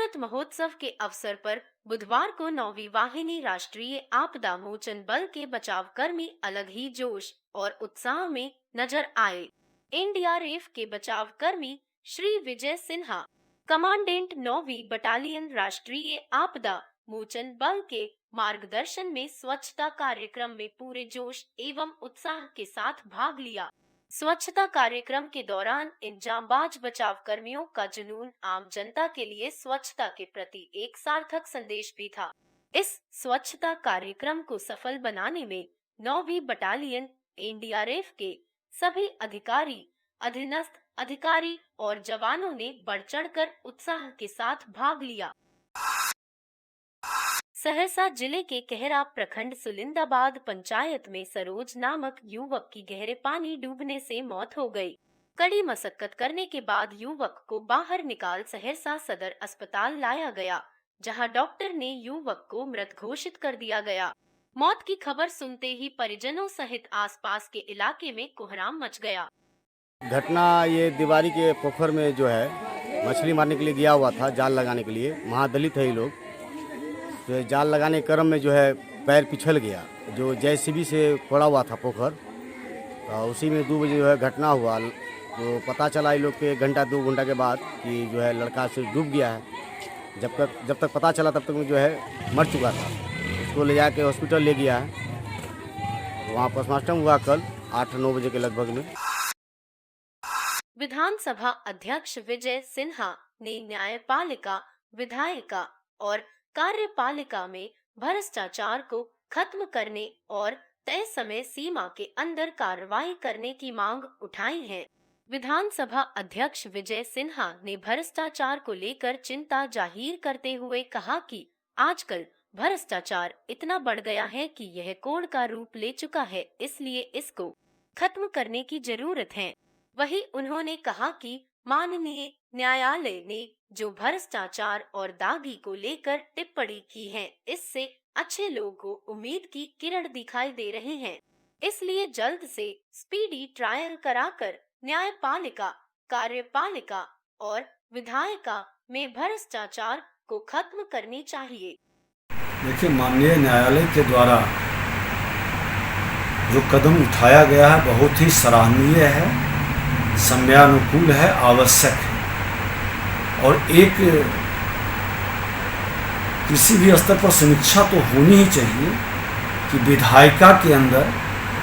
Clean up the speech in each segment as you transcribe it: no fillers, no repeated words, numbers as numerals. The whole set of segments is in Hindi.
अमृत महोत्सव के अवसर पर बुधवार को 9वीं वाहिनी राष्ट्रीय आपदा मोचन बल के बचाव कर्मी अलग ही जोश और उत्साह में नजर आए। एनडीआरएफ के बचाव कर्मी श्री विजय सिन्हा, कमांडेंट 9वीं बटालियन राष्ट्रीय आपदा मोचन बल के मार्गदर्शन में स्वच्छता कार्यक्रम में पूरे जोश एवं उत्साह के साथ भाग लिया। स्वच्छता कार्यक्रम के दौरान इन जांबाज बचाव कर्मियों का जुनून आम जनता के लिए स्वच्छता के प्रति एक सार्थक संदेश भी था। इस स्वच्छता कार्यक्रम को सफल बनाने में 9वीं बटालियन एनडीआरएफ के सभी अधिकारी, अधीनस्थ अधिकारी और जवानों ने बढ़ चढ़कर उत्साह के साथ भाग लिया। सहरसा जिले के कहरा प्रखंड सुलिंदाबाद पंचायत में सरोज नामक युवक की गहरे पानी डूबने से मौत हो गई। कड़ी मशक्कत करने के बाद युवक को बाहर निकाल सहरसा सदर अस्पताल लाया गया, जहां डॉक्टर ने युवक को मृत घोषित कर दिया गया। मौत की खबर सुनते ही परिजनों सहित आसपास के इलाके में कोहराम मच गया। घटना ये दीवारी के पोखर में जो है मछली मारने के लिए गया हुआ था, जाल लगाने के लिए। महादलित है ये लोग, तो जाल लगाने के क्रम में जो है पैर पिछल गया, जो जेसीबी से खोड़ा हुआ था पोखर। तो उसी में 2 बजे जो है घटना हुआ। तो पता चला ये लोग के 1-2 घंटा के बाद कि जो है लड़का से डूब गया है। जब तक पता चला तब तक में जो है मर चुका था। उसको ले जाके हॉस्पिटल ले गया है। वहाँ पोस्टमार्टम हुआ कल 8-9 बजे के लगभग में। विधानसभा अध्यक्ष विजय सिन्हा ने न्यायपालिका, विधायिका और कार्यपालिका में भ्रष्टाचार को खत्म करने और तय समय सीमा के अंदर कार्रवाई करने की मांग उठाई है। विधानसभा अध्यक्ष विजय सिन्हा ने भ्रष्टाचार को लेकर चिंता जाहिर करते हुए कहा कि आजकल भ्रष्टाचार इतना बढ़ गया है कि यह कोड़ का रूप ले चुका है, इसलिए इसको खत्म करने की जरूरत है। वहीं उन्होंने कहा कि माननीय न्यायालय ने जो भ्रष्टाचार और दागी को लेकर टिप्पणी की है, इससे अच्छे लोगों को उम्मीद की किरण दिखाई दे रहे हैं। इसलिए जल्द से स्पीडी ट्रायल कराकर न्यायपालिका, कार्यपालिका और विधायिका में भ्रष्टाचार को खत्म करनी चाहिए। देखिए, माननीय न्यायालय के द्वारा जो कदम उठाया गया है बहुत ही सराहनीय है, समयानुकूल है, आवश्यक है। और एक किसी भी स्तर पर समीक्षा तो होनी ही चाहिए कि विधायिका के अंदर,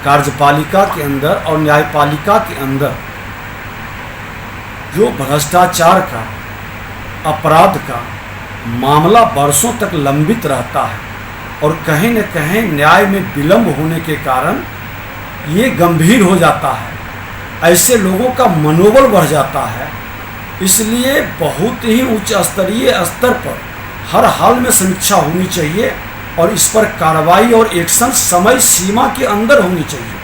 कार्यपालिका के अंदर और न्यायपालिका के अंदर जो भ्रष्टाचार का, अपराध का मामला वर्षों तक लंबित रहता है और कहीं न कहीं न्याय में विलंब होने के कारण ये गंभीर हो जाता है। ऐसे लोगों का मनोबल बढ़ जाता है। इसलिए बहुत ही उच्च स्तरीय स्तर पर हर हाल में समीक्षा होनी चाहिए और इस पर कार्रवाई और एक्शन समय सीमा के अंदर होनी चाहिए।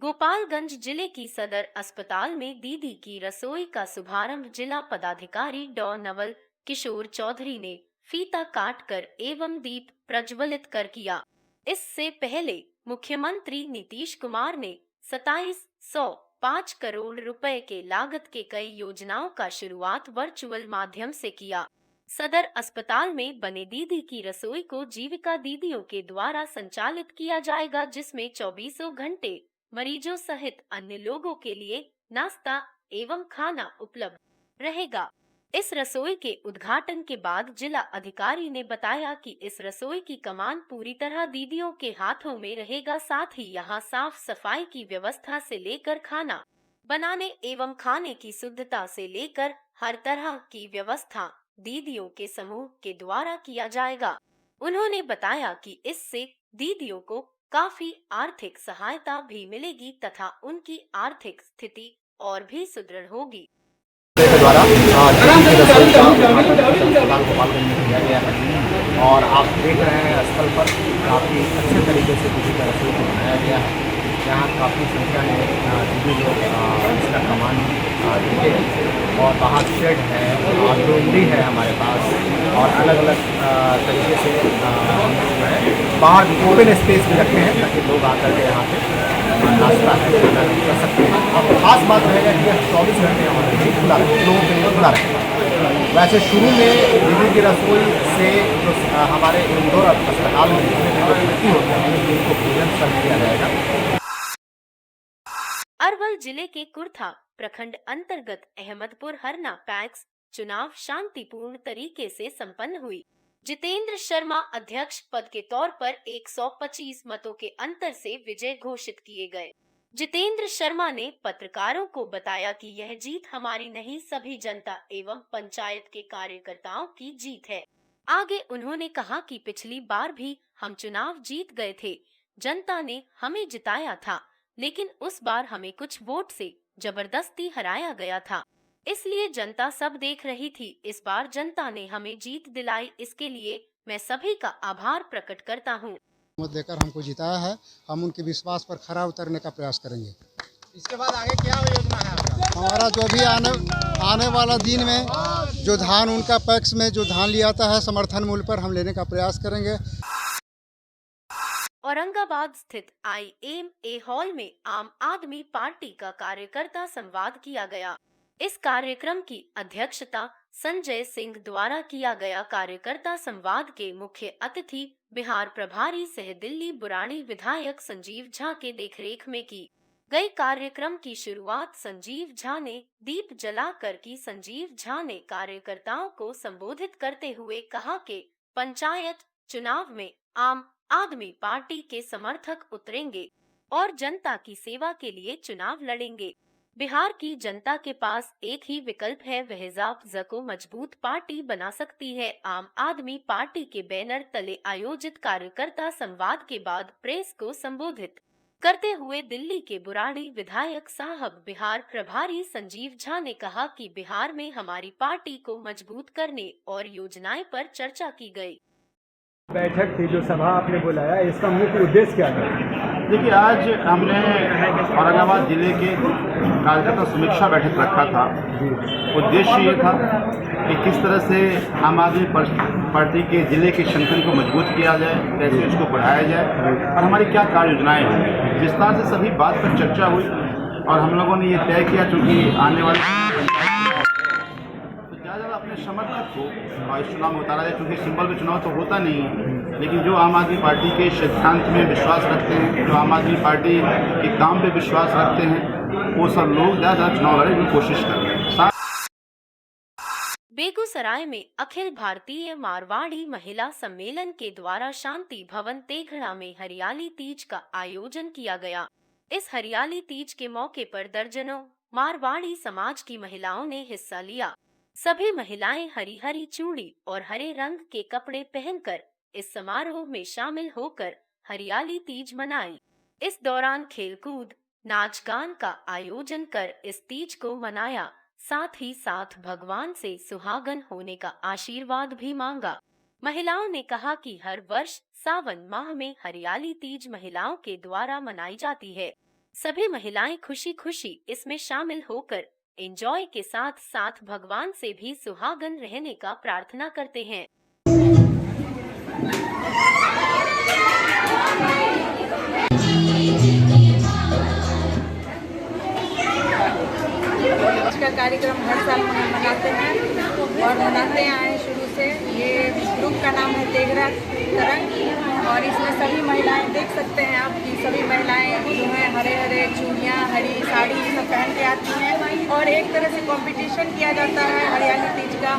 गोपालगंज जिले की सदर अस्पताल में दीदी की रसोई का शुभारंभ जिला पदाधिकारी डॉ नवल किशोर चौधरी ने फीता काटकर एवं दीप प्रज्वलित कर किया। इससे पहले मुख्यमंत्री नीतीश कुमार ने 2705 करोड़ रुपए के लागत के कई योजनाओं का शुरुआत वर्चुअल माध्यम से किया। सदर अस्पताल में बने दीदी की रसोई को जीविका दीदियों के द्वारा संचालित किया जाएगा, जिसमें 24 घंटे मरीजों सहित अन्य लोगों के लिए नाश्ता एवं खाना उपलब्ध रहेगा। इस रसोई के उद्घाटन के बाद जिला अधिकारी ने बताया कि इस रसोई की कमान पूरी तरह दीदियों के हाथों में रहेगा। साथ ही यहां साफ सफाई की व्यवस्था से लेकर खाना बनाने एवं खाने की शुद्धता से लेकर हर तरह की व्यवस्था दीदियों के समूह के द्वारा किया जाएगा। उन्होंने बताया कि इससे दीदियों को काफी आर्थिक सहायता भी मिलेगी तथा उनकी आर्थिक स्थिति और भी सुदृढ़ होगी। द्वारा गोपालगंज में किया गया है और आप देख रहे हैं स्थल पर काफ़ी अच्छे तरीके से दीदी का रसोई को बनाया गया है। यहाँ काफ़ी संख्या में दीदी लोग इसका सामान देते हैं और बाहर शेड है और डोंगरी है हमारे पास और अलग अलग तरीके से बाहर ओपन स्पेस भी रखे हैं ताकि लोग आकर के यहाँ पे नाश्ता है कर सकते हैं। और खास बात रहेगा कि 24 घंटे हमारे खुला लोगों के लिए खुला रहेगा। वैसे शुरू में दीदी की रसोई से जो हमारे इंदौर अस्पताल में जो भर्ती होते हैं उनको भोजन सर्व किया जाएगा। अरवल जिले के कुर्था प्रखंड अंतर्गत अहमदपुर हरना पैक्स चुनाव शांतिपूर्ण तरीके से संपन्न हुई। जितेंद्र शर्मा अध्यक्ष पद के तौर पर 125 मतों के अंतर से विजय घोषित किए गए। जितेंद्र शर्मा ने पत्रकारों को बताया कि यह जीत हमारी नहीं, सभी जनता एवं पंचायत के कार्यकर्ताओं की जीत है। आगे उन्होंने कहा कि पिछली बार भी हम चुनाव जीत गए थे, जनता ने हमें जिताया था, लेकिन उस बार हमें कुछ वोट से जबरदस्ती हराया गया था, इसलिए जनता सब देख रही थी। इस बार जनता ने हमें जीत दिलाई, इसके लिए मैं सभी का आभार प्रकट करता हूँ। मत देकर हमको जिताया है, हम उनके विश्वास पर खरा उतरने का प्रयास करेंगे। इसके बाद आगे क्या योजना है आपका? हमारा जो भी आने वाला दिन में जो धान उनका पैक्स में जो धान लिया आता है समर्थन मूल्य पर हम लेने का प्रयास करेंगे। औरंगाबाद स्थित IMA हॉल में आम आदमी पार्टी का कार्यकर्ता संवाद किया गया। इस कार्यक्रम की अध्यक्षता संजय सिंह द्वारा किया गया। कार्यकर्ता संवाद के मुख्य अतिथि बिहार प्रभारी सह दिल्ली बुराड़ी विधायक संजीव झा के देखरेख में की गई। कार्यक्रम की शुरुआत संजीव झा ने दीप जलाकर की। संजीव झा ने कार्यकर्ताओं को संबोधित करते हुए कहा कि पंचायत चुनाव में आम आदमी पार्टी के समर्थक उतरेंगे और जनता की सेवा के लिए चुनाव लड़ेंगे। बिहार की जनता के पास एक ही विकल्प है, वह ज़ को मजबूत पार्टी बना सकती है। आम आदमी पार्टी के बैनर तले आयोजित कार्यकर्ता संवाद के बाद प्रेस को संबोधित करते हुए दिल्ली के बुराड़ी विधायक साहब बिहार प्रभारी संजीव झा ने कहा कि बिहार में हमारी पार्टी को मजबूत करने और योजनाएं पर चर्चा की गई। बैठक थी जो सभा आपने बुलाया, इसका मुख्य उद्देश्य क्या था? देखिए, आज हमने औरंगाबाद जिले के कार्यकर्ता समीक्षा बैठक रखा था। उद्देश्य ये था कि किस तरह से आम आदमी पार्टी के जिले के संगठन को मजबूत किया जाए, कैसे उसको बढ़ाया जाए और हमारी क्या कार्य योजनाएं हैं। विस्तार से सभी बात पर चर्चा हुई और हम लोगों ने ये तय किया चूँकि आने वाले ज़्यादा अपने समर्थक को और इस चुनाव में उतारा जाए, क्योंकि सिंबल में चुनाव तो होता नहीं है, लेकिन जो आम आदमी पार्टी के सिद्धांत में विश्वास रखते हैं, जो आम आदमी पार्टी के काम पे विश्वास रखते हैं, वो सब लोग ज़्यादा चुनाव लड़ने की कोशिश कर रहे हैं। बेगूसराय में अखिल भारतीय मारवाड़ी महिला सम्मेलन के द्वारा शांति भवन तेघड़ा में हरियाली तीज का आयोजन किया गया। इस हरियाली तीज के मौके पर दर्जनों मारवाड़ी समाज की महिलाओं ने हिस्सा लिया। सभी महिलाएं हरी हरी चूड़ी और हरे रंग के कपड़े पहनकर इस समारोह में शामिल होकर हरियाली तीज मनाई। इस दौरान खेलकूद, नाच गान का आयोजन कर इस तीज को मनाया। साथ ही साथ भगवान से सुहागन होने का आशीर्वाद भी मांगा। महिलाओं ने कहा कि हर वर्ष सावन माह में हरियाली तीज महिलाओं के द्वारा मनाई जाती है। सभी महिलाएं खुशी खुशी इसमें शामिल होकर एंजॉय के साथ साथ भगवान से भी सुहागन रहने का प्रार्थना करते हैं। का कार्यक्रम हर साल मनाते हैं और मनाते आए शुरू से। ये ग्रुप का नाम है तेघड़ा तरंग और इसमें सभी महिलाएं देख सकते हैं आप कि सभी महिलाएं जो हैं हरे हरे चूड़ियाँ, हरी साड़ी ये सब पहन के आती हैं और एक तरह से कंपटीशन किया जाता है हरियाली तीज का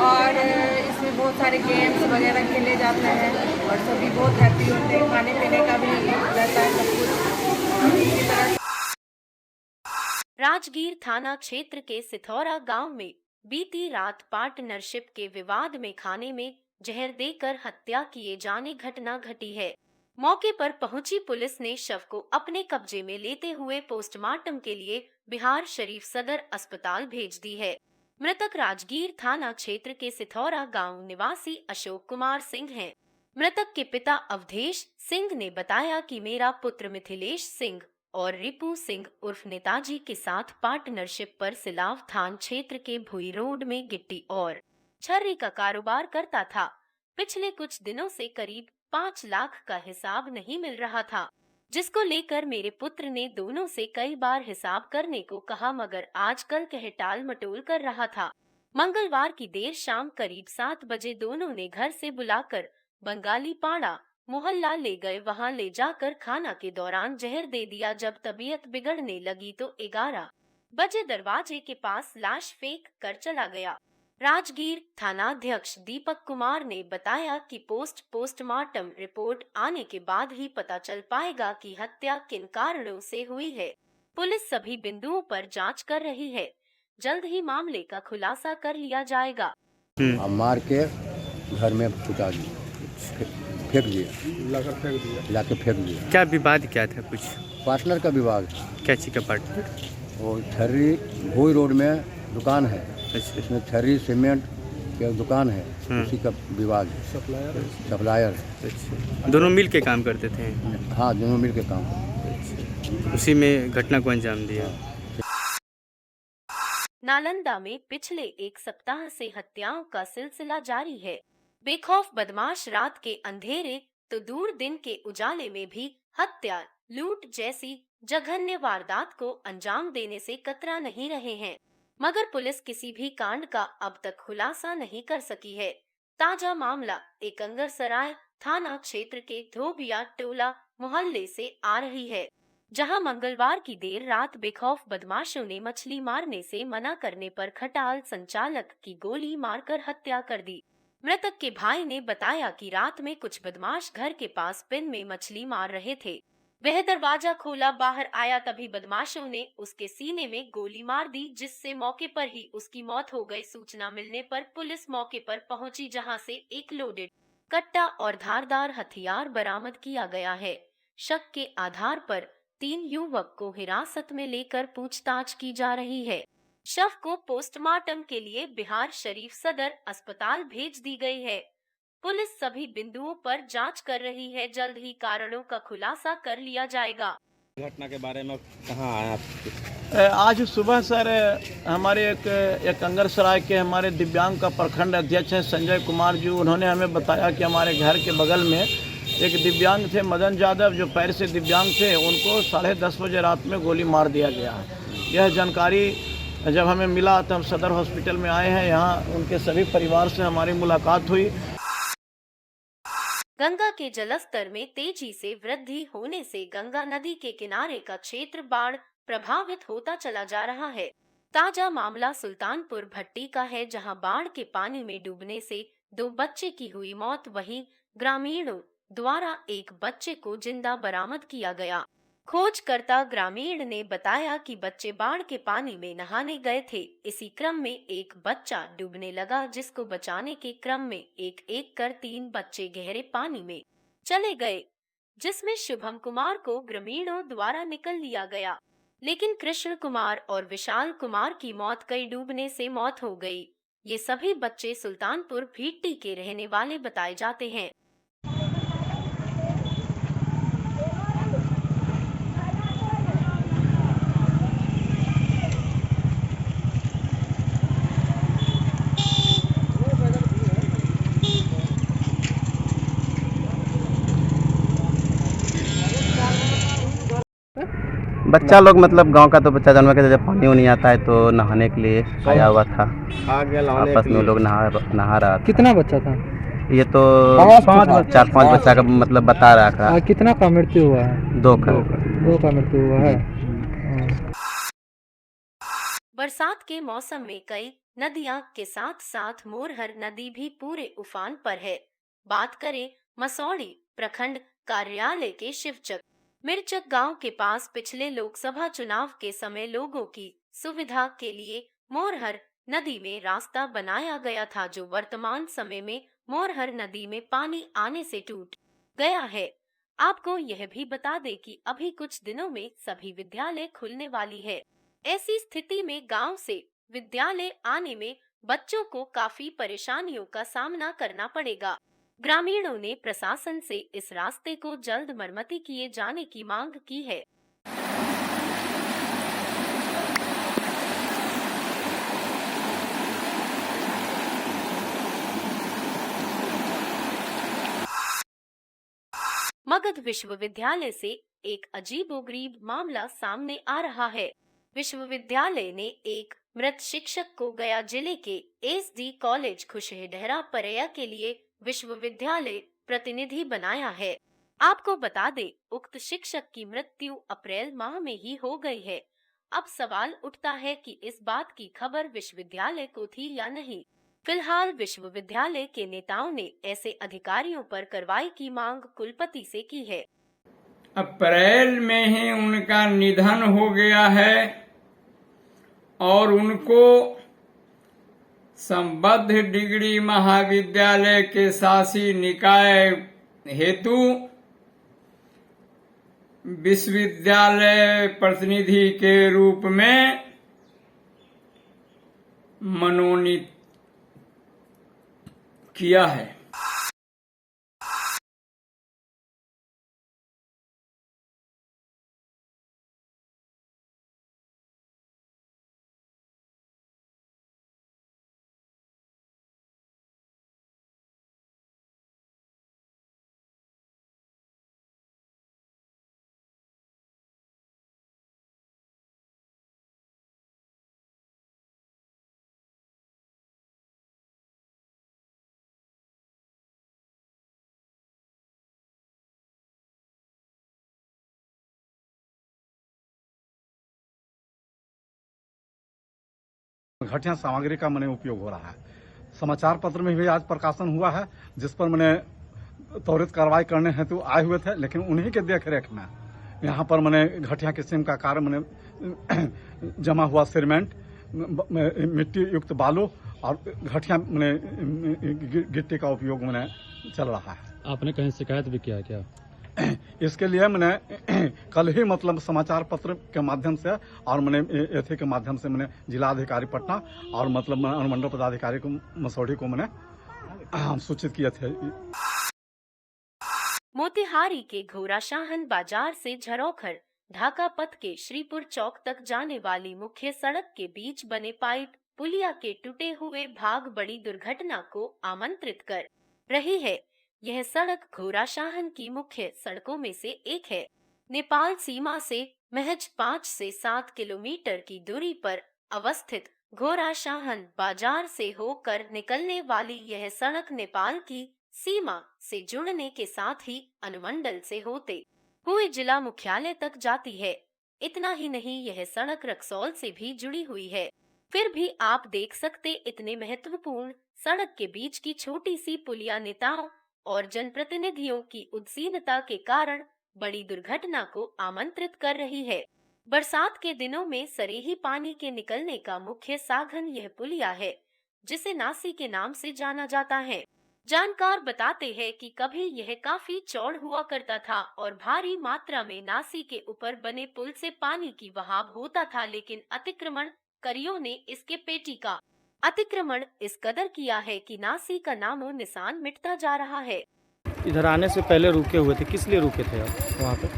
और इसमें बहुत सारे गेम्स वगैरह खेले जाते हैं और सभी बहुत हैप्पी होते हैं। खाने पीने का भी रहता है सब कुछ इसी तरह। राजगीर थाना क्षेत्र के सिथौरा गांव में बीती रात पार्टनरशिप के विवाद में खाने में जहर देकर हत्या किए जाने घटना घटी है। मौके पर पहुंची पुलिस ने शव को अपने कब्जे में लेते हुए पोस्टमार्टम के लिए बिहार शरीफ सदर अस्पताल भेज दी है। मृतक राजगीर थाना क्षेत्र के सिथौरा गांव निवासी अशोक कुमार सिंह हैं। मृतक के पिता अवधेश सिंह ने बताया कि मेरा पुत्र मिथिलेश सिंह और रिपू सिंह उर्फ नेताजी के साथ पार्टनरशिप पर सिलाव थान क्षेत्र के भुई रोड में गिट्टी और छर्री का कारोबार करता था। पिछले कुछ दिनों से करीब 5 लाख का हिसाब नहीं मिल रहा था, जिसको लेकर मेरे पुत्र ने दोनों से कई बार हिसाब करने को कहा, मगर आजकल कह टाल मटोल कर रहा था। मंगलवार की देर शाम करीब 7 बजे दोनों ने घर से बुलाकर बंगाली पाड़ा मोहल्ला ले गए। वहां ले जाकर खाना के दौरान जहर दे दिया। जब तबीयत बिगड़ने लगी तो 11 बजे दरवाजे के पास लाश फेंक कर चला गया। राजगीर थानाध्यक्ष दीपक कुमार ने बताया कि पोस्टमार्टम रिपोर्ट आने के बाद ही पता चल पाएगा कि हत्या किन कारणों से हुई है। पुलिस सभी बिंदुओं पर जांच कर रही है। जल्द ही मामले का खुलासा कर लिया जाएगा। मार के घर में छुटा दिया, फेंक दिया, लाकर फेंक दिया। क्या विवाद क्या था? कुछ पार्टनर का विवाद। क्या चीज का पार्टनर? वो थर्री भोई रोड में दुकान है, इसमें थर्री सीमेंट की दुकान है, उसी का विवाद है। सप्लायर है। अच्छा, दोनों मिल के काम करते थे? हाँ, दोनों मिल के काम करते। उसी में घटना को अंजाम दिया। नालंदा में पिछले एक सप्ताह से हत्याओं का सिलसिला जारी है। बेखौफ बदमाश रात के अंधेरे तो दूर दिन के उजाले में भी हत्या, लूट जैसी जघन्य वारदात को अंजाम देने से कतरा नहीं रहे हैं, मगर पुलिस किसी भी कांड का अब तक खुलासा नहीं कर सकी है। ताजा मामला एकंगरसराय थाना क्षेत्र के धोबिया टोला मोहल्ले से आ रही है, जहां मंगलवार की देर रात बेखौफ बदमाशों ने मछली मारने से मना करने पर खटाल संचालक की गोली मारकर हत्या कर दी। मृतक के भाई ने बताया कि रात में कुछ बदमाश घर के पास पिन में मछली मार रहे थे। वह दरवाजा खोला, बाहर आया, तभी बदमाशों ने उसके सीने में गोली मार दी, जिससे मौके पर ही उसकी मौत हो गई। सूचना मिलने पर पुलिस मौके पर पहुंची, जहां से एक लोडेड कट्टा और धारदार हथियार बरामद किया गया है। शक के आधार पर 3 युवक को हिरासत में लेकर पूछताछ की जा रही है। शव को पोस्टमार्टम के लिए बिहार शरीफ सदर अस्पताल भेज दी गई है। पुलिस सभी बिंदुओं पर जांच कर रही है। जल्द ही कारणों का खुलासा कर लिया जाएगा। घटना के बारे में कहाँ आया? आज सुबह सर हमारे एक अंगरसराय के हमारे दिव्यांग का प्रखंड अध्यक्ष हैं संजय कुमार जी, उन्होंने हमें बताया कि हमारे घर के बगल में एक दिव्यांग थे मदन यादव, जो पैर से दिव्यांग थे, उनको 10:30 बजे रात में गोली मार दिया गया है। यह जानकारी जब हमें मिला तो हम सदर हॉस्पिटल में आए हैं। यहाँ उनके सभी परिवार से हमारी मुलाकात हुई। गंगा के जलस्तर में तेजी से वृद्धि होने से गंगा नदी के किनारे का क्षेत्र बाढ़ प्रभावित होता चला जा रहा है। ताजा मामला सुल्तानपुर भट्टी का है, जहां बाढ़ के पानी में डूबने से 2 बच्चे की हुई मौत। वहीं ग्रामीणों द्वारा एक बच्चे को जिंदा बरामद किया गया। खोजकर्ता ग्रामीण ने बताया कि बच्चे बाढ़ के पानी में नहाने गए थे। इसी क्रम में एक बच्चा डूबने लगा, जिसको बचाने के क्रम में एक एक कर 3 बच्चे गहरे पानी में चले गए, जिसमें शुभम कुमार को ग्रामीणों द्वारा निकल लिया गया, लेकिन कृष्ण कुमार और विशाल कुमार की मौत कई डूबने से मौत हो गई। ये सभी बच्चे सुल्तानपुर भीट्टी के रहने वाले बताए जाते हैं। बच्चा लोग मतलब गांव का तो बच्चा जानवर के जब पानी नहीं आता है तो नहाने के लिए आया हुआ था। आपस में लोग नहा रहा था। कितना बच्चा था? ये तो 4-5 बच्चा का मतलब बता रहा था। कितना का मृत्यु हुआ है? 2 का मृत्यु हुआ है। बरसात के मौसम में कई नदियां के साथ साथ मोरहर नदी भी पूरे उफान पर है। बात करें मसौड़ी प्रखंड कार्यालय के शिवचक मिर्चक गांव के पास पिछले लोकसभा चुनाव के समय लोगों की सुविधा के लिए मोरहर नदी में रास्ता बनाया गया था, जो वर्तमान समय में मोरहर नदी में पानी आने से टूट गया है। आपको यह भी बता दें कि अभी कुछ दिनों में सभी विद्यालय खुलने वाली है। ऐसी स्थिति में गांव से विद्यालय आने में बच्चों को काफी परेशानियों का सामना करना पड़ेगा। ग्रामीणों ने प्रशासन से इस रास्ते को जल्द मरम्मती किए जाने की मांग की है। मगध विश्वविद्यालय से एक अजीबोगरीब मामला सामने आ रहा है। विश्वविद्यालय ने एक मृत शिक्षक को गया जिले के एसडी कॉलेज खुशहेडहरा परया के लिए विश्वविद्यालय प्रतिनिधि बनाया है। आपको बता दें, उक्त शिक्षक की मृत्यु अप्रैल माह में ही हो गई है। अब सवाल उठता है कि इस बात की खबर विश्वविद्यालय को थी या नहीं। फिलहाल विश्वविद्यालय के नेताओं ने ऐसे अधिकारियों पर कार्रवाई की मांग कुलपति से की है। अप्रैल में ही उनका निधन हो गया है और उनको संबद्ध डिग्री महाविद्यालय के शासी निकाय हेतु विश्वविद्यालय प्रतिनिधि के रूप में मनोनीत किया है। घटिया सामग्री का मैंने उपयोग हो रहा है। समाचार पत्र में भी आज प्रकाशन हुआ है, जिस पर मैंने त्वरित कार्रवाई करने हेतु आए हुए थे, लेकिन उन्हीं के देख रेख में यहाँ पर मैंने घटिया किस्म का कार्य मैंने जमा हुआ सीमेंट, मिट्टी युक्त बालू और घटिया मैंने गिट्टी का उपयोग मैंने चल रहा है। आपने कहीं शिकायत भी किया क्या? इसके लिए मैंने कल ही मतलब समाचार पत्र के माध्यम से और मैंने एथी के माध्यम से मैंने जिला अधिकारी पटना और मतलब अनुमंडल पदाधिकारी को मसौढ़ी को मैंने सूचित किए थे। मोतिहारी के घोराशाहन बाजार से झरोखर ढाका पथ के श्रीपुर चौक तक जाने वाली मुख्य सड़क के बीच बने पाइप पुलिया के टूटे हुए भाग बड़ी दुर्घटना को आमंत्रित कर रही है। यह सड़क घोराशाहन की मुख्य सड़कों में से एक है। नेपाल सीमा से महज 5 से 7 किलोमीटर की दूरी पर अवस्थित घोराशाहन बाजार से होकर निकलने वाली यह सड़क नेपाल की सीमा से जुड़ने के साथ ही अनुमंडल से होते हुए जिला मुख्यालय तक जाती है। इतना ही नहीं, यह सड़क रक्सौल से भी जुड़ी हुई है। फिर भी आप देख सकते इतने महत्वपूर्ण सड़क के बीच की छोटी सी पुलिया नेताओं और जनप्रतिनिधियों की उदासीनता के कारण बड़ी दुर्घटना को आमंत्रित कर रही है। बरसात के दिनों में सरेही पानी के निकलने का मुख्य साधन यह पुलिया है, जिसे नासी के नाम से जाना जाता है। जानकार बताते हैं कि कभी यह काफी चौड़ हुआ करता था और भारी मात्रा में नासी के ऊपर बने पुल से पानी की बहाव होता था, लेकिन अतिक्रमणकारियों ने इसके पेटी का अतिक्रमण इस कदर किया है कि नासी का नामो निशान मिटता जा रहा है। इधर आने से पहले रुके हुए थे, किस लिए रुके थे आप वहाँ पे?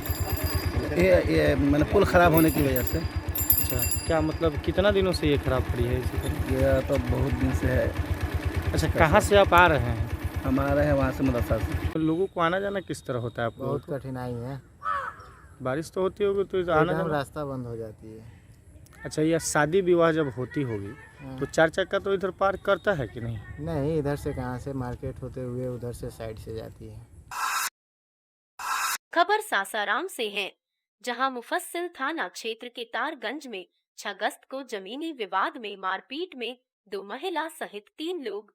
ये मैंने पुल खराब होने की वजह से। अच्छा, क्या मतलब कितना दिनों से ये खराब पड़ी है इसी तरह? ये तो बहुत दिन से है। अच्छा, कहाँ से आप आ रहे हैं? हम आ रहे हैं वहाँ से मदरसा से। लोगों को आना जाना किस तरह होता है आपको? बहुत कठिनाई है। बारिश तो होती होगी तो आना जाना रास्ता बंद हो जाती है। अच्छा, यह शादी विवाह जब होती होगी तो 4 चक्का तो इधर पार करता है कि नहीं? नहीं, इधर से कहाँ से, मार्केट होते हुए उधर से साइड से जाती है। खबर सासाराम से है, जहां मुफस्सिल थाना क्षेत्र के तारगंज में 6 अगस्त को जमीनी विवाद में मारपीट में 2 महिला सहित 3 लोग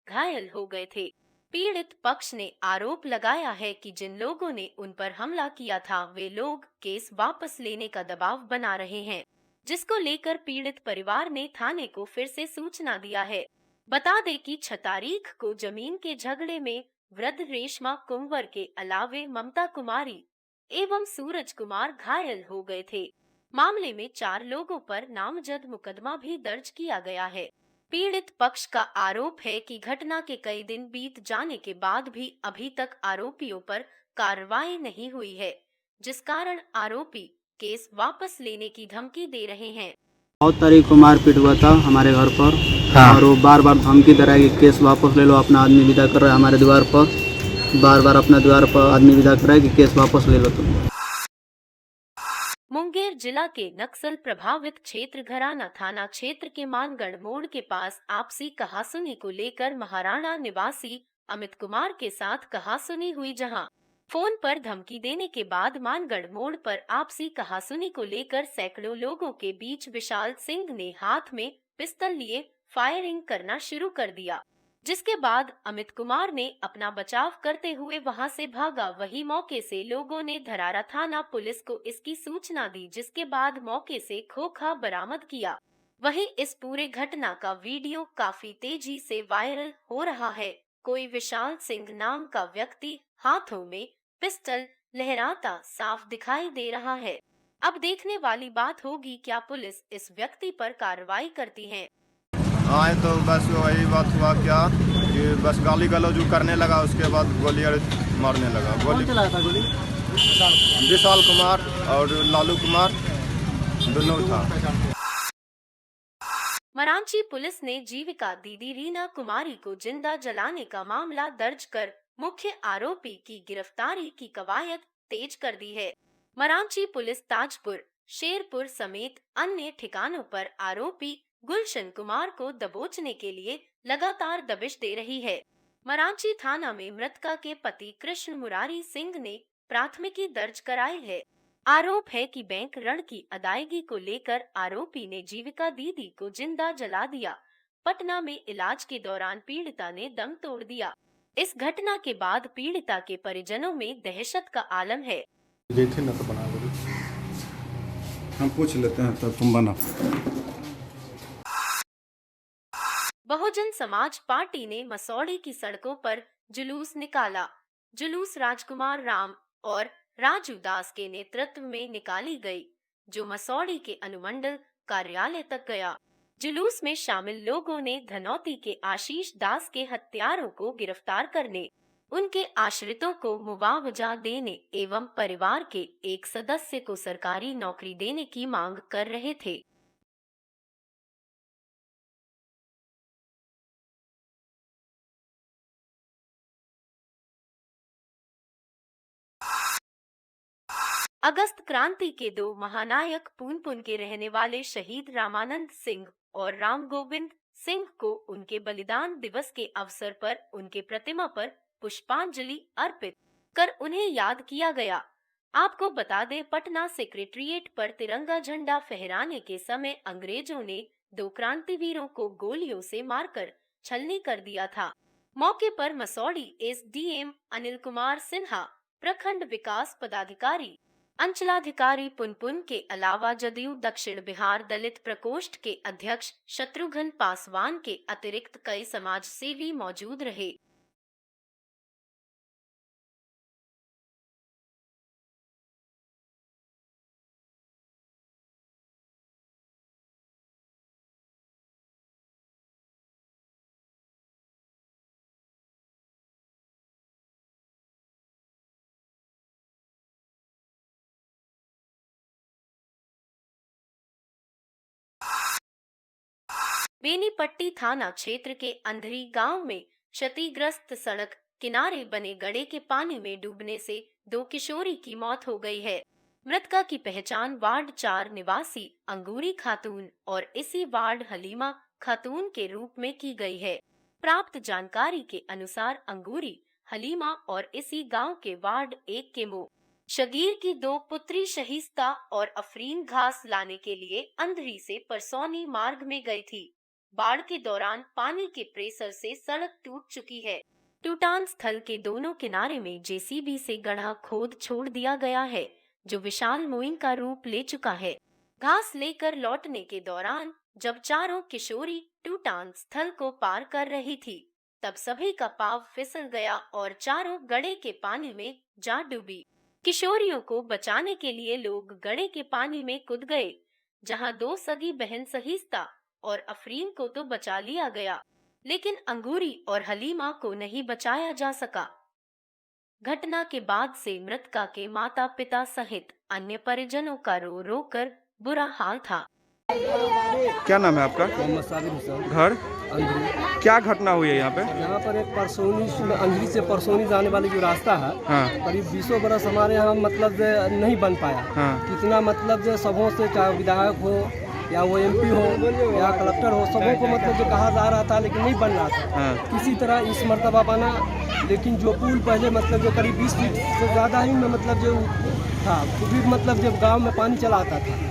घायल हो गए थे। पीड़ित पक्ष ने आरोप लगाया है कि जिन लोगों ने उन पर हमला किया था वे लोग केस वापस लेने का दबाव बना रहे हैं, जिसको लेकर पीड़ित परिवार ने थाने को फिर से सूचना दिया है। बता दें कि 6 तारीख को जमीन के झगड़े में वृद्ध रेशमा कुंवर के अलावे ममता कुमारी एवं सूरज कुमार घायल हो गए थे। मामले में 4 लोगों पर नामजद मुकदमा भी दर्ज किया गया है। पीड़ित पक्ष का आरोप है कि घटना के कई दिन बीत जाने के बाद भी अभी तक आरोपियों पर कार्रवाई नहीं हुई है, जिस कारण आरोपी केस वापस लेने की धमकी दे रहे हैं। 9 तारीख को मारपीट हुआ था हमारे घर पर। हाँ। और वो बार बार धमकी दे रहा है कि केस वापस ले लो, अपना आदमी विदा कर रहा है हमारे द्वार पर। बार बार अपना द्वार पर आदमी विदा कर रहा है कि केस वापस ले लो तुम। मुंगेर जिला के नक्सल प्रभावित क्षेत्र घराना थाना क्षेत्र के मानगढ़ मोड़ के पास आपसी कहासुनी को लेकर महाराणा निवासी अमित कुमार के साथ कहासुनी हुई, जहां फोन पर धमकी देने के बाद मानगढ़ मोड़ पर आपसी कहासुनी को लेकर सैकड़ों लोगों के बीच विशाल सिंह ने हाथ में पिस्तौल लिए फायरिंग करना शुरू कर दिया, जिसके बाद अमित कुमार ने अपना बचाव करते हुए वहां से भागा। वही मौके से लोगों ने धरारा थाना पुलिस को इसकी सूचना दी, जिसके बाद मौके से खोखा बरामद किया। वहीं इस पूरे घटना का वीडियो काफी तेजी से वायरल हो रहा है। कोई विशाल सिंह नाम का व्यक्ति हाथों में पिस्टल लहराता साफ दिखाई दे रहा है। अब देखने वाली बात होगी क्या पुलिस इस व्यक्ति पर कार्रवाई करती है। आए तो बस वही बात हुआ क्या कि बस गाली गलौज करने लगा, उसके बाद गोली मारने लगा। गोली चलाया था? गोली विशाल कुमार और लालू कुमार दोनों था। मरांची पुलिस ने जीविका दीदी रीना कुमारी को जिंदा जलाने का मामला दर्ज कर मुख्य आरोपी की गिरफ्तारी की कवायद तेज कर दी है। मरांची पुलिस ताजपुर, शेरपुर समेत अन्य ठिकानों पर आरोपी गुलशन कुमार को दबोचने के लिए लगातार दबिश दे रही है। मरांची थाना में मृतका के पति कृष्ण मुरारी सिंह ने प्राथमिकी दर्ज कराई है। आरोप है कि बैंक ऋण की अदायगी को लेकर आरोपी ने जीविका दीदी को जिंदा जला दिया। पटना में इलाज के दौरान पीड़िता ने दम तोड़ दिया। इस घटना के बाद पीड़िता के परिजनों में दहशत का आलम है। देखिए ना तो बना हम पूछ लेते हैं तो तुम बना। बहुजन समाज पार्टी ने मसौड़ी की सड़कों पर जुलूस निकाला। जुलूस राजकुमार राम और राजू दास के नेतृत्व में निकाली गई, जो मसौड़ी के अनुमंडल कार्यालय तक गया। जुलूस में शामिल लोगों ने धनौती के आशीष दास के हत्यारों को गिरफ्तार करने, उनके आश्रितों को मुआवजा देने एवं परिवार के एक सदस्य को सरकारी नौकरी देने की मांग कर रहे थे। अगस्त क्रांति के दो महानायक पुनपुन के रहने वाले शहीद रामानंद सिंह और राम गोविंद सिंह को उनके बलिदान दिवस के अवसर पर उनके प्रतिमा पर पुष्पांजलि अर्पित कर उन्हें याद किया गया। आपको बता दें, पटना सेक्रेटरिएट पर तिरंगा झंडा फहराने के समय अंग्रेजों ने दो क्रांतिवीरों को गोलियों से मारकर छलनी कर दिया था। मौके पर मसौड़ी एसडीएम अनिल कुमार सिन्हा, प्रखंड विकास पदाधिकारी अंचलाधिकारी पुनपुन के अलावा जदयू दक्षिण बिहार दलित प्रकोष्ठ के अध्यक्ष शत्रुघ्न पासवान के अतिरिक्त कई समाज सेवी मौजूद रहे। बेनीपट्टी थाना क्षेत्र के अंधरी गांव में क्षतिग्रस्त सड़क किनारे बने गड्ढे के पानी में डूबने से दो किशोरी की मौत हो गई है। मृतका की पहचान वार्ड 4 निवासी अंगूरी खातून और इसी वार्ड हलीमा खातून के रूप में की गई है। प्राप्त जानकारी के अनुसार अंगूरी, हलीमा और इसी गांव के वार्ड 1 के मो शगीर की दो पुत्री शहीस्ता और अफरीन घास लाने के लिए अंधरी से परसौनी मार्ग में गई थी। बाढ़ के दौरान पानी के प्रेशर से सड़क टूट चुकी है। टूटान स्थल के दोनों किनारे में जेसीबी से गड्ढा खोद छोड़ दिया गया है, जो विशाल मुहिम का रूप ले चुका है। घास लेकर लौटने के दौरान जब चारों किशोरी टूटान स्थल को पार कर रही थी, तब सभी का पांव फिसल गया और चारों गड्ढे के पानी में जा डूबी। किशोरियों को बचाने के लिए लोग गड्ढे के पानी में कूद गए, जहां दो सगी बहन शहीस्ता और अफरीन को तो बचा लिया गया, लेकिन अंगूरी और हलीमा को नहीं बचाया जा सका। घटना के बाद से मृतका के माता पिता सहित अन्य परिजनों का रो रो कर बुरा हाल था। क्या नाम है आपका? मोहम्मद साबिर हुसैन। घर अंधरी। क्या घटना हुई है यहाँ पे? यहाँ पर एक परसोनी अंधरी से परसोनी जाने वाली जो रास्ता है, हाँ। करीब 20 बरस हमारे यहाँ मतलब नहीं बन पाया। हाँ। कितना मतलब सबों से, चाहे विधायक हो या वो MP हो या कलेक्टर हो, सबों को मतलब जो कहा जा रहा था लेकिन नहीं बन रहा था। हाँ। किसी तरह इस मरतबा बना, लेकिन जो पुल पहले मतलब जो करीब 20 फीट से ज़्यादा ही में मतलब जो था, फिर मतलब जब गाँव में पानी चला आता था।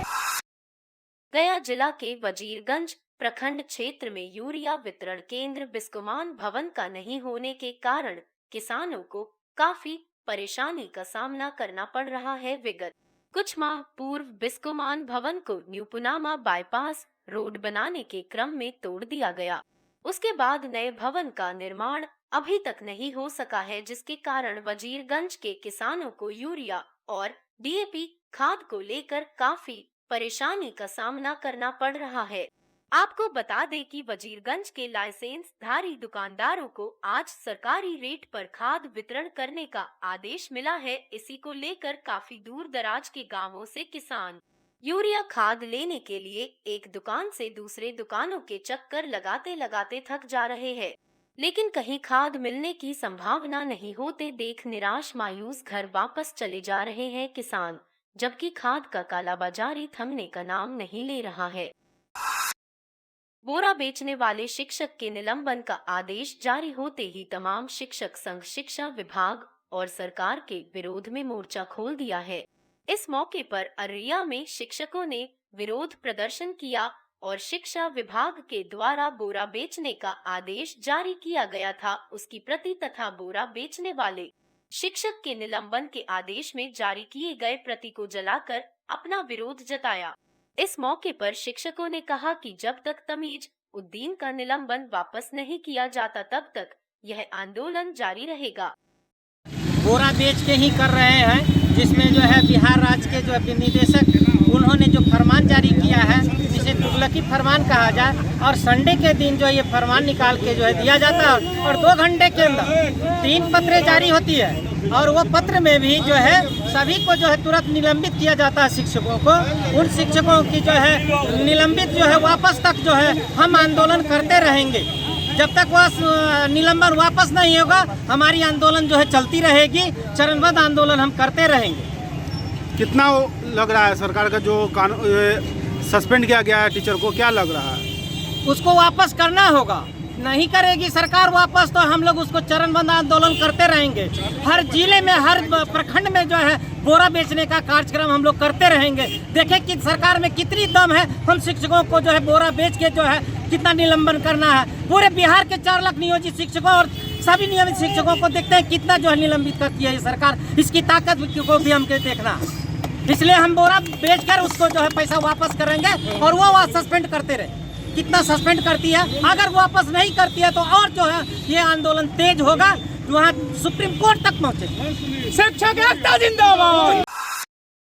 गया जिला के वजीरगंज प्रखंड क्षेत्र में यूरिया वितरण केंद्र बिस्कुमान भवन का नहीं होने के कारण किसानों को काफी परेशानी का सामना करना पड़ रहा है। विगत कुछ माह पूर्व बिस्कुमान भवन को न्यू पुनामा बाईपास रोड बनाने के क्रम में तोड़ दिया गया। उसके बाद नए भवन का निर्माण अभी तक नहीं हो सका है, जिसके कारण वजीरगंज के किसानों को यूरिया और DAP खाद को लेकर काफी परेशानी का सामना करना पड़ रहा है। आपको बता दें कि वजीरगंज के लाइसेंस धारी दुकानदारों को आज सरकारी रेट पर खाद वितरण करने का आदेश मिला है। इसी को लेकर काफी दूर दराज के गांवों से किसान यूरिया खाद लेने के लिए एक दुकान से दूसरे दुकानों के चक्कर लगाते लगाते थक जा रहे हैं, लेकिन कहीं खाद मिलने की संभावना नहीं होते देख निराश मायूस घर वापस चले जा रहे हैं किसान, जबकि खाद का कालाबाजारी थमने का नाम नहीं ले रहा है। बोरा बेचने वाले शिक्षक के निलंबन का आदेश जारी होते ही तमाम शिक्षक संघ शिक्षा विभाग और सरकार के विरोध में मोर्चा खोल दिया है। इस मौके पर अररिया में शिक्षकों ने विरोध प्रदर्शन किया और शिक्षा विभाग के द्वारा बोरा बेचने का आदेश जारी किया गया था, उसकी प्रति तथा बोरा बेचने वाले शिक्षक के निलंबन के आदेश में जारी किए गए प्रति को जलाकर अपना विरोध जताया। इस मौके पर शिक्षकों ने कहा कि जब तक तमीज उद्दीन का निलंबन वापस नहीं किया जाता तब तक यह आंदोलन जारी रहेगा। बोरा बेच के ही कर रहे हैं, जिसमें जो है बिहार राज्य के जो निदेशक उन्होंने जो फरमान जारी किया है, जिसे तुगलकी फरमान कहा जाए, और संडे के दिन जो ये फरमान निकाल के जो है दिया जाता है और 2 घंटे के अंदर 3 पत्रें जारी होती है और वो पत्र में भी जो है सभी को जो है तुरंत निलंबित किया जाता है। शिक्षकों को, उन शिक्षकों की जो है निलंबित जो है वापस तक जो है हम आंदोलन करते रहेंगे। जब तक वह निलंबन वापस नहीं होगा हमारी आंदोलन जो है चलती रहेगी, चरणबद्ध आंदोलन हम करते रहेंगे। कितना लग रहा है सरकार का जो सस्पेंड किया गया है टीचर को, क्या लग रहा है? उसको वापस करना होगा, नहीं करेगी सरकार वापस तो हम लोग उसको चरणबद्ध आंदोलन करते रहेंगे। हर जिले में, हर प्रखंड में जो है बोरा बेचने का कार्यक्रम हम लोग करते रहेंगे। देखें कि सरकार में कितनी दम है, हम शिक्षकों को जो है बोरा बेच के जो है कितना निलंबन करना है। पूरे बिहार के 4 लाख नियोजित शिक्षकों और सभी नियमित शिक्षकों को देखते हैं कितना जो है निलंबित करती है ये सरकार। इसकी ताकत को भी हमको देखना है, इसलिए हम बोरा बेचकर उसको जो है पैसा वापस करेंगे और वो सस्पेंड करते रहे। कितना सस्पेंड करती है, अगर वापस नहीं करती है तो और जो है ये आंदोलन तेज होगा, वहाँ सुप्रीम कोर्ट तक पहुँचेगी। शिक्षक एकता जिंदाबाद।